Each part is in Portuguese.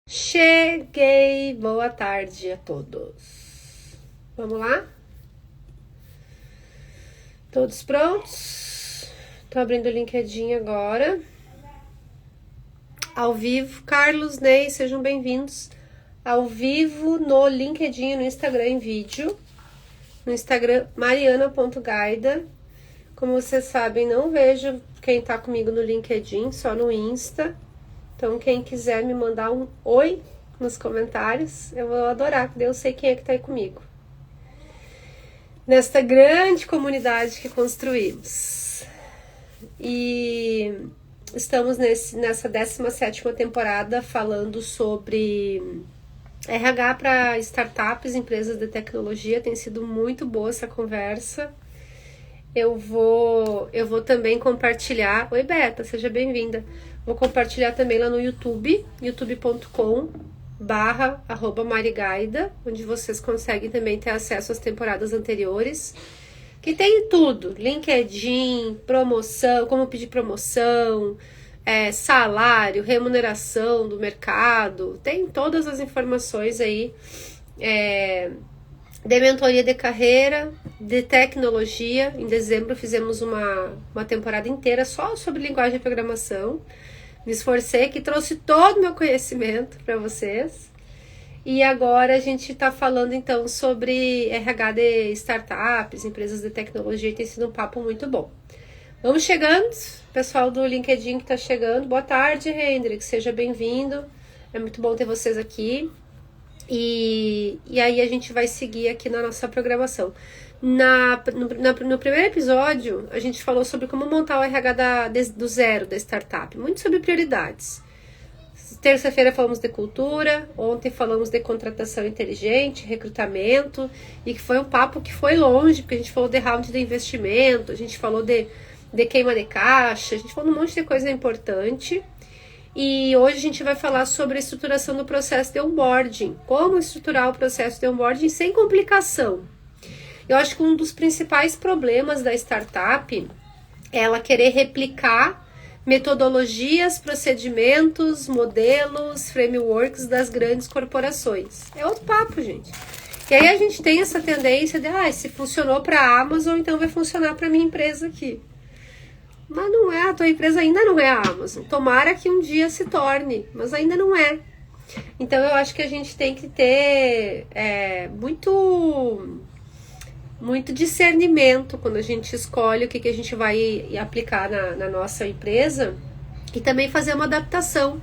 Cheguei! Boa tarde a todos. Vamos lá? Todos prontos? Tô abrindo o LinkedIn agora. Ao vivo, Carlos, Ney, sejam bem-vindos. Ao vivo no LinkedIn e no Instagram em vídeo. No Instagram, mariana.gaida. Como vocês sabem, não vejo quem tá comigo no LinkedIn, só no Insta. Então, quem quiser me mandar um oi nos comentários, eu vou adorar, porque eu sei quem é que tá aí comigo. Nesta grande comunidade que construímos. E estamos nessa 17ª temporada falando sobre RH para startups, empresas de tecnologia. Tem sido muito boa essa conversa. Eu vou também compartilhar. Oi, Beta, seja bem-vinda. Vou compartilhar também lá no YouTube, youtube.com/marigaida, onde vocês conseguem também ter acesso às temporadas anteriores, que tem tudo, LinkedIn, promoção, como pedir promoção, salário, remuneração do mercado, tem todas as informações aí, de mentoria de carreira, de tecnologia. Em dezembro fizemos uma temporada inteira só sobre linguagem de programação. Me esforcei, que trouxe todo o meu conhecimento para vocês. E agora a gente está falando então sobre RH de startups, empresas de tecnologia, e tem sido um papo muito bom. Vamos chegando, pessoal do LinkedIn que está chegando. Boa tarde, Hendrik, seja bem-vindo. É muito bom ter vocês aqui. E aí a gente vai seguir aqui na nossa programação. No primeiro episódio, a gente falou sobre como montar o RH do zero da startup, muito sobre prioridades. Terça-feira falamos de cultura, ontem falamos de contratação inteligente, recrutamento, e que foi um papo que foi longe, porque a gente falou de round de investimento, a gente falou de queima de caixa, a gente falou um monte de coisa importante. E hoje a gente vai falar sobre a estruturação do processo de onboarding, como estruturar o processo de onboarding sem complicação. Eu acho que um dos principais problemas da startup é ela querer replicar metodologias, procedimentos, modelos, frameworks das grandes corporações. É outro papo, gente. E aí a gente tem essa tendência de, se funcionou para a Amazon, então vai funcionar para minha empresa aqui. Mas não é, a tua empresa ainda não é a Amazon. Tomara que um dia se torne, mas ainda não é. Então eu acho que a gente tem que ter muito discernimento quando a gente escolhe o que a gente vai aplicar na nossa empresa, e também fazer uma adaptação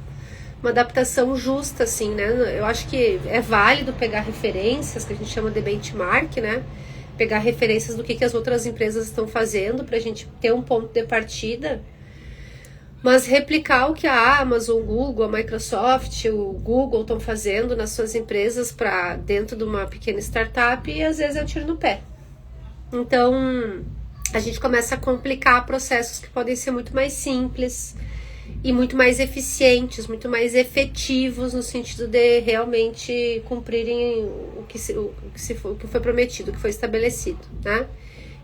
justa, assim, né? Eu acho que é válido pegar referências, que a gente chama de benchmark, né? Pegar referências do que as outras empresas estão fazendo para a gente ter um ponto de partida, mas replicar o que a Amazon, o Google, a Microsoft, o Google estão fazendo nas suas empresas para dentro de uma pequena startup, e às vezes é um tiro no pé. Então a gente começa a complicar processos que podem ser muito mais simples e muito mais eficientes, muito mais efetivos, no sentido de realmente cumprirem o que foi prometido, o que foi estabelecido, né?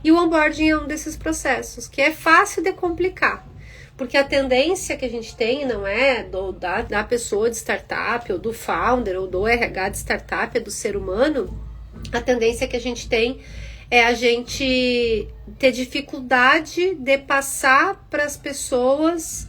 E o onboarding é um desses processos, que é fácil de complicar, porque a tendência que a gente tem não é da pessoa de startup, ou do founder, ou do RH de startup, é do ser humano. A tendência que a gente tem é a gente ter dificuldade de passar para as pessoas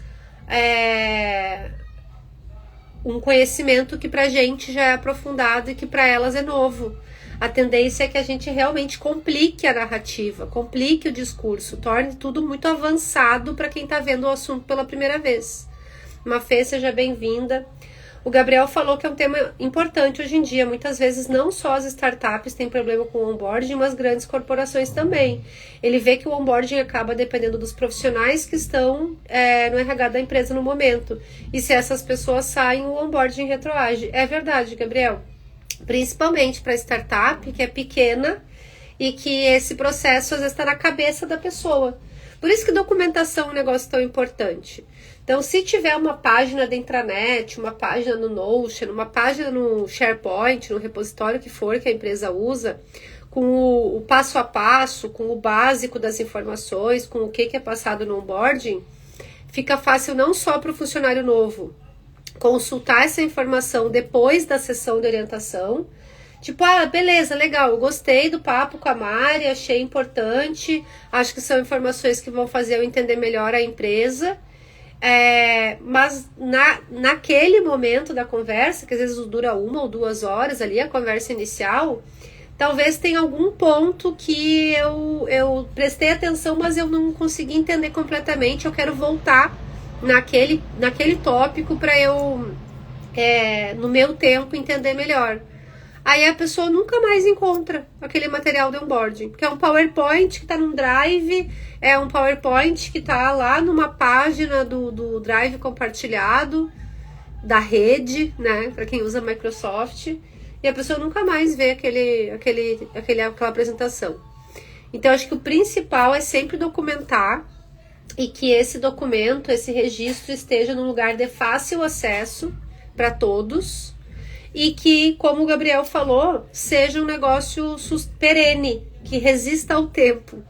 um conhecimento que pra gente já é aprofundado e que para elas é novo. A tendência é que a gente realmente complique a narrativa, complique o discurso, torne tudo muito avançado para quem está vendo o assunto pela primeira vez. Mafê, seja bem-vinda. O Gabriel falou que é um tema importante hoje em dia. Muitas vezes não só as startups têm problema com o onboarding, mas grandes corporações também. Ele vê que o onboarding acaba dependendo dos profissionais que estão no RH da empresa no momento. E se essas pessoas saem, o onboarding retroage. É verdade, Gabriel. Principalmente para startup, que é pequena, e que esse processo às vezes está na cabeça da pessoa. Por isso que documentação é um negócio tão importante. Então, se tiver uma página da intranet, uma página no Notion, uma página no SharePoint, no repositório que for que a empresa usa, com o passo a passo, com o básico das informações, com o que é passado no onboarding, fica fácil não só para o funcionário novo consultar essa informação depois da sessão de orientação. Tipo, beleza, legal, eu gostei do papo com a Mari, achei importante, acho que são informações que vão fazer eu entender melhor a empresa. Mas naquele momento da conversa, que às vezes dura 1 ou 2 horas ali, a conversa inicial, talvez tenha algum ponto que eu prestei atenção, mas eu não consegui entender completamente. Eu quero voltar naquele tópico para eu, no meu tempo, entender melhor. Aí a pessoa nunca mais encontra aquele material de onboarding, porque é um PowerPoint que está num Drive, é um PowerPoint que está lá numa página do Drive compartilhado da rede, né, para quem usa Microsoft, e a pessoa nunca mais vê aquela apresentação. Então, acho que o principal é sempre documentar e que esse documento, esse registro esteja num lugar de fácil acesso para todos, e que, como o Gabriel falou, seja um negócio perene, que resista ao tempo.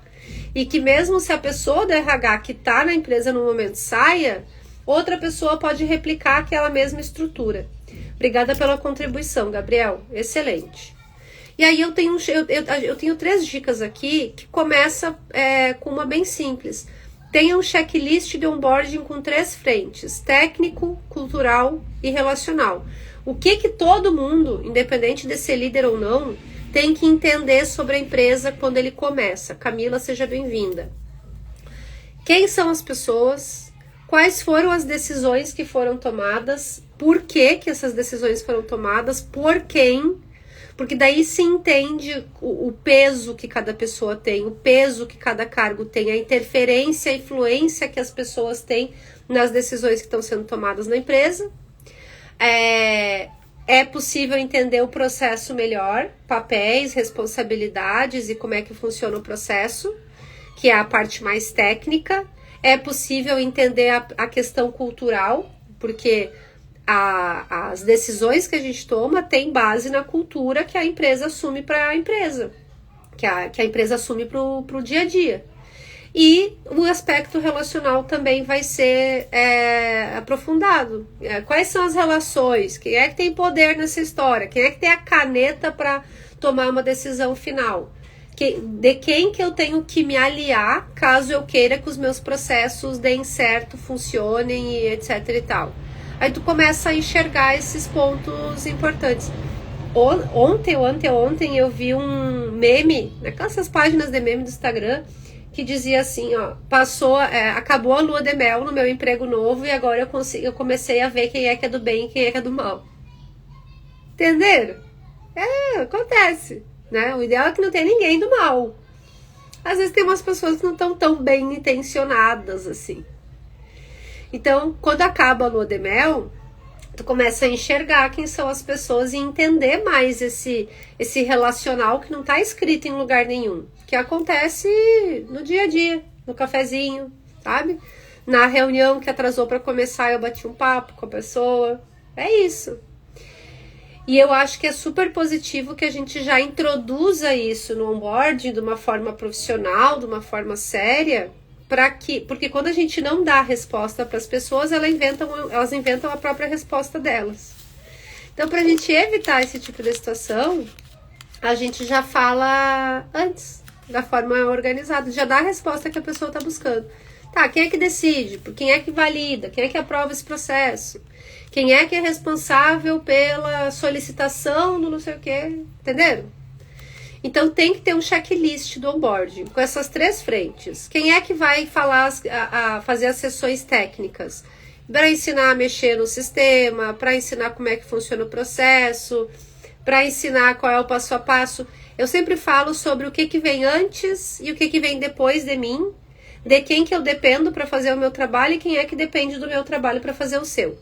E que mesmo se a pessoa do RH que está na empresa no momento saia, outra pessoa pode replicar aquela mesma estrutura. Obrigada pela contribuição, Gabriel. Excelente. E aí eu tenho 3 dicas aqui, que começa com uma bem simples. Tenha um checklist de onboarding com 3 frentes: técnico, cultural e relacional. O que todo mundo, independente de ser líder ou não, tem que entender sobre a empresa quando ele começa. Camila, seja bem-vinda. Quem são as pessoas? Quais foram as decisões que foram tomadas? Por que essas decisões foram tomadas? Por quem? Porque daí se entende o peso que cada pessoa tem, o peso que cada cargo tem, a interferência, a influência que as pessoas têm nas decisões que estão sendo tomadas na empresa. É possível entender o processo melhor, papéis, responsabilidades e como é que funciona o processo, que é a parte mais técnica. É possível entender a questão cultural, porque as decisões que a gente toma têm base na cultura que a empresa assume para a empresa, que a empresa assume para o dia a dia. E o aspecto relacional também vai ser aprofundado. Quais são as relações? Quem é que tem poder nessa história? Quem é que tem a caneta para tomar uma decisão final? De quem que eu tenho que me aliar caso eu queira que os meus processos deem certo, funcionem e etc e tal. Aí tu começa a enxergar esses pontos importantes. Ontem ou anteontem eu vi um meme, naquelas páginas de meme do Instagram, que dizia assim, acabou a lua de mel no meu emprego novo e agora eu comecei a ver quem é que é do bem e quem é que é do mal. Entenderam? Acontece, né? O ideal é que não tenha ninguém do mal. Às vezes tem umas pessoas que não estão tão bem intencionadas assim. Então, quando acaba a lua de mel, tu começa a enxergar quem são as pessoas e entender mais esse relacional que não está escrito em lugar nenhum, que acontece no dia a dia, no cafezinho, sabe? Na reunião que atrasou para começar, eu bati um papo com a pessoa. É isso. E eu acho que é super positivo que a gente já introduza isso no onboarding de uma forma profissional, de uma forma séria, porque quando a gente não dá a resposta para as pessoas, elas inventam a própria resposta delas. Então, para a gente evitar esse tipo de situação, a gente já fala antes, da forma organizada, já dá a resposta que a pessoa está buscando. Tá, quem é que decide? Quem é que valida? Quem é que aprova esse processo? Quem é que é responsável pela solicitação do não sei o quê? Entenderam? Então tem que ter um checklist do onboarding com essas 3 frentes. Quem é que vai fazer as sessões técnicas? Para ensinar a mexer no sistema, para ensinar como é que funciona o processo, para ensinar qual é o passo a passo. Eu sempre falo sobre o que vem antes e o que vem depois de mim, de quem que eu dependo para fazer o meu trabalho e quem é que depende do meu trabalho para fazer o seu.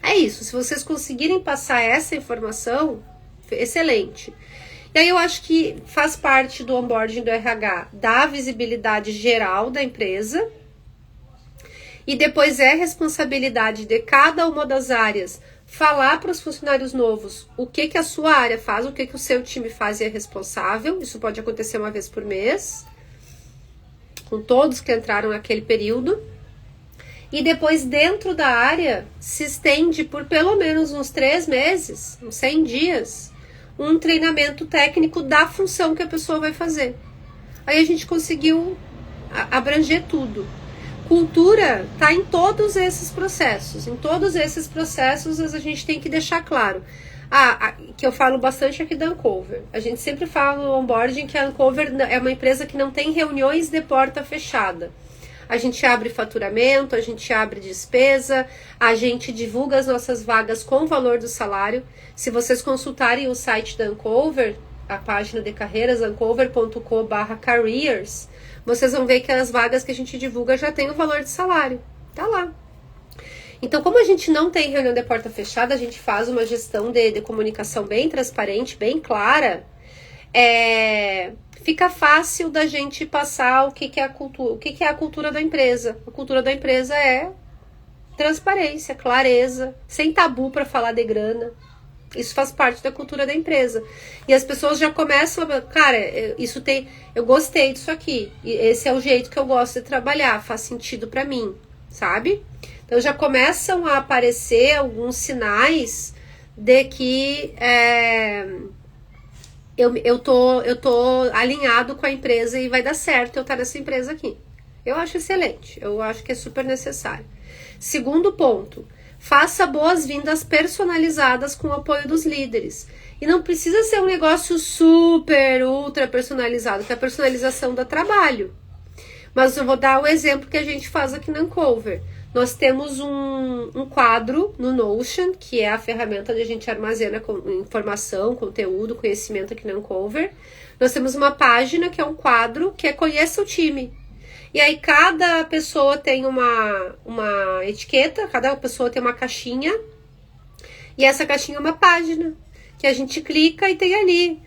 É isso, se vocês conseguirem passar essa informação, excelente. E aí eu acho que faz parte do onboarding do RH dar visibilidade geral da empresa e depois é responsabilidade de cada uma das áreas falar para os funcionários novos o que a sua área faz, o que o seu time faz e é responsável. Isso pode acontecer uma vez por mês, com todos que entraram naquele período. E depois, dentro da área, se estende por pelo menos uns 3 meses, uns 100 dias, um treinamento técnico da função que a pessoa vai fazer. Aí a gente conseguiu abranger tudo. Cultura está em todos esses processos. Em todos esses processos a gente tem que deixar claro. Que eu falo bastante aqui da Uncover. A gente sempre fala no onboarding que a Uncover é uma empresa que não tem reuniões de porta fechada. A gente abre faturamento, a gente abre despesa, a gente divulga as nossas vagas com o valor do salário. Se vocês consultarem o site da Uncover, a página de carreiras, uncover.com/careers, vocês vão ver que as vagas que a gente divulga já tem o valor de salário. Tá lá. Então, como a gente não tem reunião de porta fechada, a gente faz uma gestão de comunicação bem transparente, bem clara. Fica fácil da gente passar o que é a cultura. O que é a cultura da empresa? A cultura da empresa é transparência, clareza, sem tabu para falar de grana. Isso faz parte da cultura da empresa. E as pessoas já começam a... Cara, eu gostei disso aqui. E esse é o jeito que eu gosto de trabalhar. Faz sentido para mim, sabe? Então já começam a aparecer alguns sinais de que eu tô alinhado com a empresa e vai dar certo eu estar nessa empresa aqui. Eu acho excelente. Eu acho que é super necessário. Segundo ponto. Faça boas-vindas personalizadas com o apoio dos líderes. E não precisa ser um negócio super, ultra personalizado, que a personalização dá trabalho. Mas eu vou dar o exemplo que a gente faz aqui na Uncover. Nós temos um quadro no Notion, que é a ferramenta onde a gente armazena informação, conteúdo, conhecimento aqui na Uncover. Nós temos uma página que é um quadro que é Conheça o Time. E aí cada pessoa tem uma etiqueta, cada pessoa tem uma caixinha. E essa caixinha é uma página que a gente clica e tem ali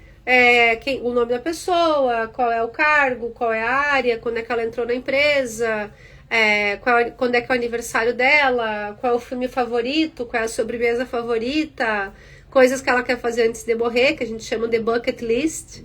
o nome da pessoa, qual é o cargo, qual é a área, quando é que ela entrou na empresa, quando é que é o aniversário dela, qual é o filme favorito, qual é a sobremesa favorita, coisas que ela quer fazer antes de morrer, que a gente chama de bucket list.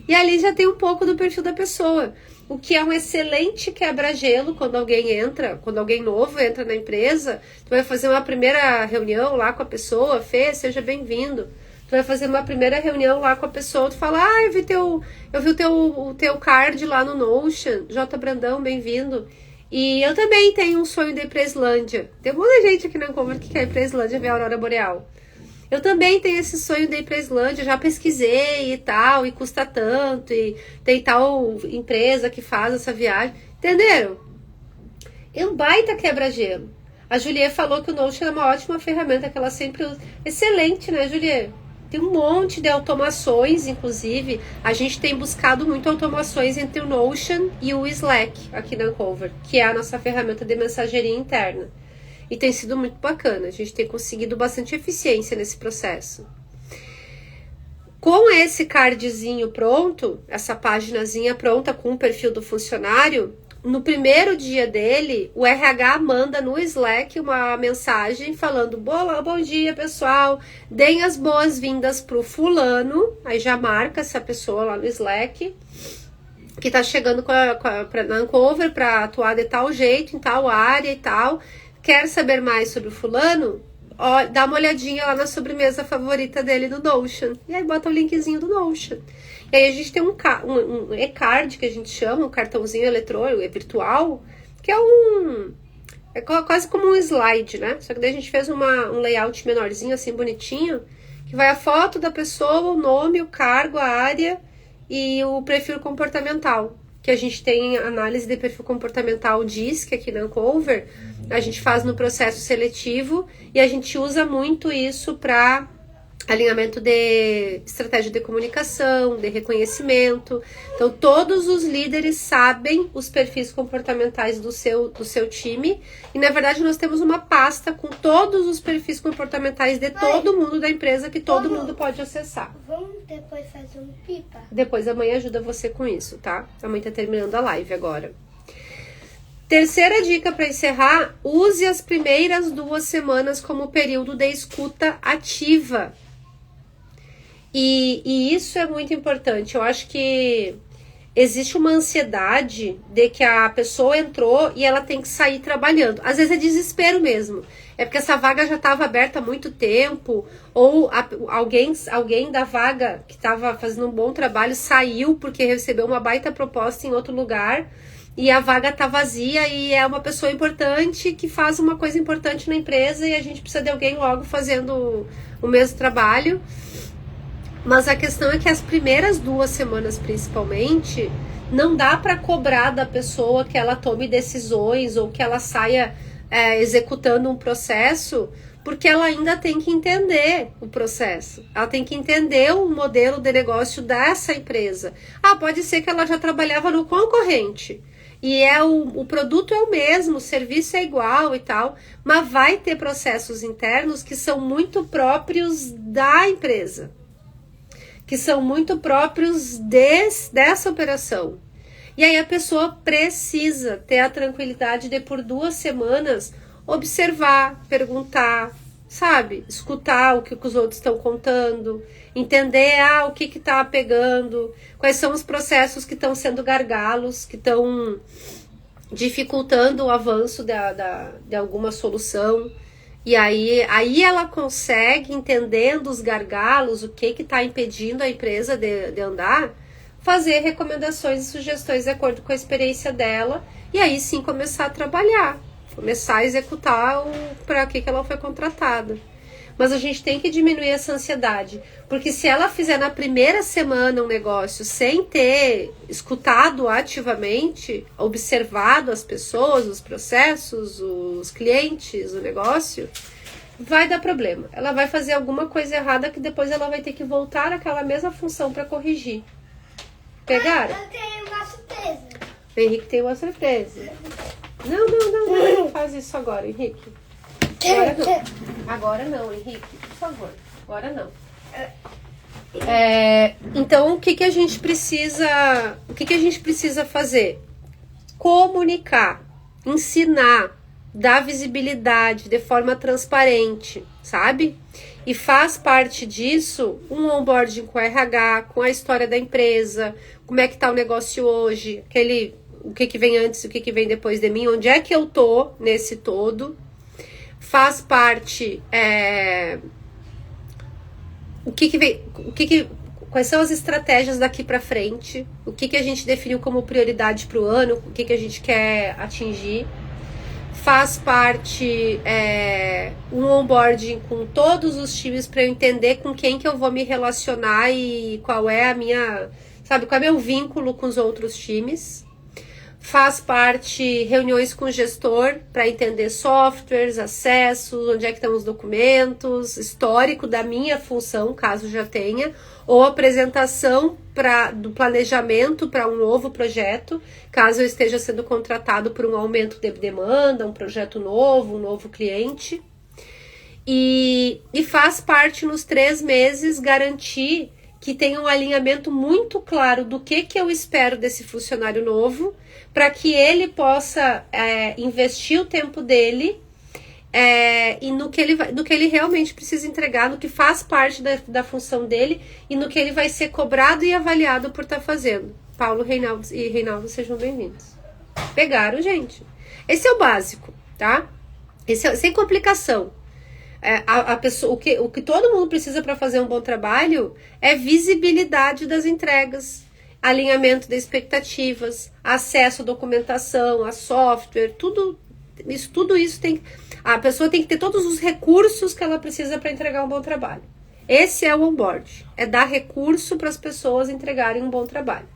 E ali já tem um pouco do perfil da pessoa. O que é um excelente quebra-gelo quando alguém novo entra na empresa. Tu vai fazer uma primeira reunião lá com a pessoa, Fê, seja bem-vindo. Tu vai fazer uma primeira reunião lá com a pessoa, tu fala, eu vi o teu card lá no Notion, J. Brandão, bem-vindo. E eu também tenho um sonho de ir pra Islândia. Tem muita gente aqui na Uncover que quer ir pra Islândia ver a Aurora Boreal. Eu também tenho esse sonho de ir pra Islândia, já pesquisei e tal, e custa tanto, e tem tal empresa que faz essa viagem. Entenderam? É um baita quebra-gelo. A Julie falou que o Notion é uma ótima ferramenta que ela sempre usa. Excelente, né, Julie? Tem um monte de automações, inclusive. A gente tem buscado muito automações entre o Notion e o Slack aqui na Uncover, que é a nossa ferramenta de mensageria interna. E tem sido muito bacana, a gente tem conseguido bastante eficiência nesse processo. Com esse cardzinho pronto, essa paginazinha pronta com o perfil do funcionário, no primeiro dia dele, o RH manda no Slack uma mensagem falando: bom dia pessoal, deem as boas-vindas pro fulano, aí já marca essa pessoa lá no Slack, que tá chegando na Uncover para atuar de tal jeito, em tal área e tal. Quer saber mais sobre o fulano? Dá uma olhadinha lá na sobremesa favorita dele no Notion. E aí bota o linkzinho do Notion. E aí a gente tem um e-card, que a gente chama, um cartãozinho eletrônico, virtual, que é quase como um slide, né? Só que daí a gente fez um layout menorzinho, assim, bonitinho, que vai a foto da pessoa, o nome, o cargo, a área e o perfil comportamental. Que a gente tem análise de perfil comportamental DISC aqui na Uncover, a gente faz no processo seletivo e a gente usa muito isso para alinhamento de estratégia de comunicação, de reconhecimento. Então, todos os líderes sabem os perfis comportamentais do seu time. E, na verdade, nós temos uma pasta com todos os perfis comportamentais de todo mundo da empresa que todo mundo pode acessar. Vamos depois fazer um pipa? Depois a mãe ajuda você com isso, tá? A mãe tá terminando a live agora. Terceira dica para encerrar: use as primeiras 2 semanas como período de escuta ativa. E isso é muito importante. Eu acho que existe uma ansiedade de que a pessoa entrou e ela tem que sair trabalhando. Às vezes é desespero mesmo. É porque essa vaga já estava aberta há muito tempo, ou alguém da vaga que estava fazendo um bom trabalho saiu porque recebeu uma baita proposta em outro lugar e a vaga está vazia e é uma pessoa importante que faz uma coisa importante na empresa e a gente precisa de alguém logo fazendo o mesmo trabalho. Mas a questão é que as primeiras 2 semanas, principalmente, não dá para cobrar da pessoa que ela tome decisões ou que ela saia executando um processo, porque ela ainda tem que entender o processo. Ela tem que entender o modelo de negócio dessa empresa. Pode ser que ela já trabalhava no concorrente. E o produto é o mesmo, o serviço é igual e tal, mas vai ter processos internos que são muito próprios da empresa, que são muito próprios dessa operação. E aí a pessoa precisa ter a tranquilidade de por 2 semanas observar, perguntar, sabe? Escutar o que os outros estão contando, entender o que está pegando, quais são os processos que estão sendo gargalos, que estão dificultando o avanço de alguma solução. E aí ela consegue, entendendo os gargalos, o que está impedindo a empresa de andar, fazer recomendações e sugestões de acordo com a experiência dela, e aí sim começar a trabalhar, começar a executar para que ela foi contratada. Mas a gente tem que diminuir essa ansiedade, porque se ela fizer na primeira semana um negócio sem ter escutado ativamente, observado as pessoas, os processos, os clientes, o negócio, vai dar problema. Ela vai fazer alguma coisa errada que depois ela vai ter que voltar àquela mesma função para corrigir. Pegaram? Eu tenho uma surpresa. O Henrique tem uma surpresa. Não faz isso agora, Henrique. Agora não, Henrique, por favor. Agora não. Então, o que a gente precisa fazer? Comunicar, ensinar, dar visibilidade de forma transparente, sabe? E faz parte disso um onboarding com RH, com a história da empresa, como é que tá o negócio hoje, o que vem antes, o que vem depois de mim, onde é que eu tô nesse todo. Faz parte quais são as estratégias daqui para frente, o que a gente definiu como prioridade para o ano, o que a gente quer atingir. Faz parte um onboarding com todos os times para eu entender com quem que eu vou me relacionar e qual é qual é meu vínculo com os outros times. Faz parte reuniões com o gestor para entender softwares, acessos, onde é que estão os documentos, histórico da minha função, caso já tenha, ou apresentação do planejamento para um novo projeto, caso eu esteja sendo contratado por um aumento de demanda, um projeto novo, um novo cliente. E faz parte nos 3 meses garantir que tenha um alinhamento muito claro do que eu espero desse funcionário novo, para que ele possa investir o tempo dele e no que ele realmente precisa entregar, no que faz parte da função dele e no que ele vai ser cobrado e avaliado por estar fazendo. Paulo, Reinaldo, sejam bem-vindos. Pegaram, gente? Esse é o básico, tá? Sem complicação. A pessoa, o que todo mundo precisa para fazer um bom trabalho é visibilidade das entregas, alinhamento de expectativas, acesso à documentação, a software, tudo isso a pessoa tem que ter todos os recursos que ela precisa para entregar um bom trabalho. Esse é o onboarding, é dar recurso para as pessoas entregarem um bom trabalho.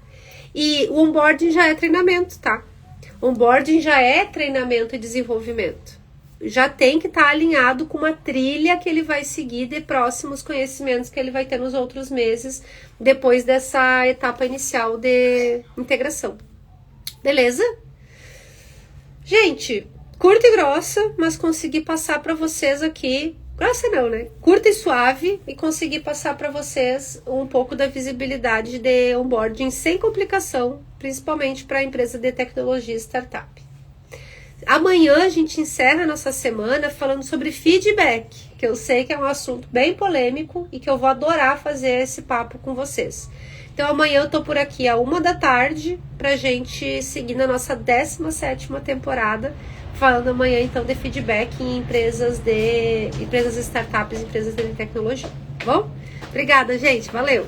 E o onboarding já é treinamento, tá? O onboarding já é treinamento e desenvolvimento. Já tem que estar alinhado com uma trilha que ele vai seguir de próximos conhecimentos que ele vai ter nos outros meses, depois dessa etapa inicial de integração. Beleza? Gente, curta e grossa, mas consegui passar para vocês aqui, grossa não, né? Curta e suave, e consegui passar para vocês um pouco da visibilidade de onboarding sem complicação, principalmente para a empresa de tecnologia startup. Amanhã a gente encerra a nossa semana falando sobre feedback, que eu sei que é um assunto bem polêmico e que eu vou adorar fazer esse papo com vocês. Então amanhã eu tô por aqui à 1 da tarde pra gente seguir na nossa 17ª temporada, falando amanhã então de feedback em empresas startups, empresas de tecnologia, tá bom? Obrigada, gente, valeu!